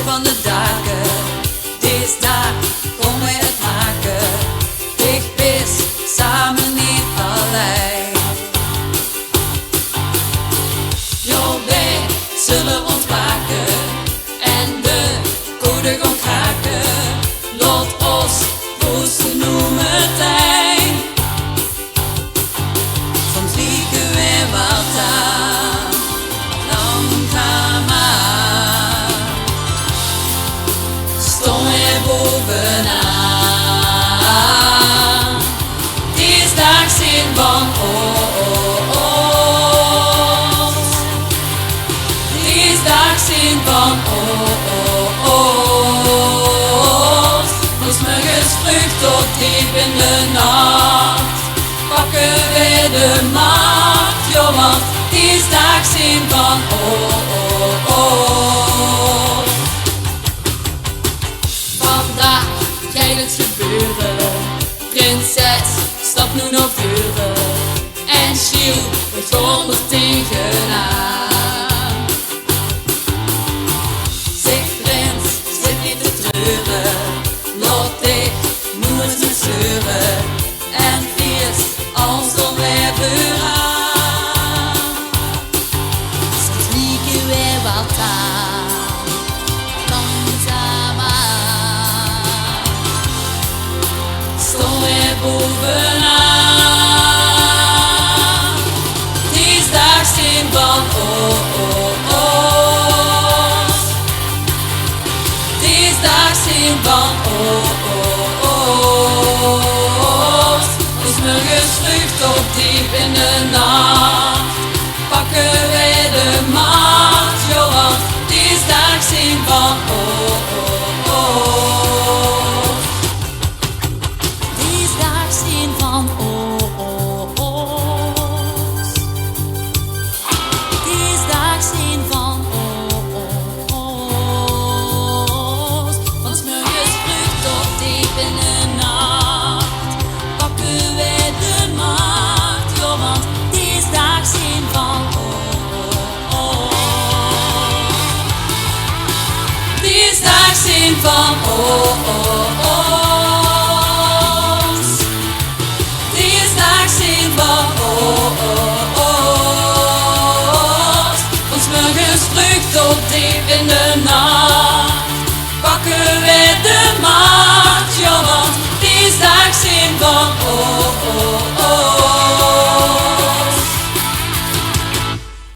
van de daken. Dit daar kom wij het maken. Dicht bis, samen niet alleen. Jo, wij zullen ontwaken en de code gaan kraken. Laat ons poes noemen tijd. Soms liegen we wat aan, langzaam aan. Stond er bovenaan. Dinsdag zin van ons. Dinsdag zin van ons. Ons morgens vroeg tot diep in de nacht. Pakken we de macht, joh, want dinsdag zin van ons. Vandaag gaat het gebeuren. Prinses stapt nu naar vuren. En Giel wordt gewoon er tegenaan. Zeg Prins, zit niet te treuren. Laat ik nu eens niet zeuren. En vies als dan weer aan. Soms liegen we wat aan, langzaam aan. Stond weer bovenaan. Dinsdag zin van ons. Dinsdag zin van ons. Ons morgens vroeg tot diep in de nacht. Pakken we de macht, joh, want dinsdag zin van ons. Dinsdag zin van ons. Dinsdag zin van ons. Van 's morgens vroeg tot diep in de nacht. Pakken we de macht, joh, want dinsdag zin van ons. Dinsdag zin van ons. Dinsdag zin van ons. Van 's morgens vroeg tot diep in de nacht. Pakken we de macht, joh, want dinsdag zin van ons.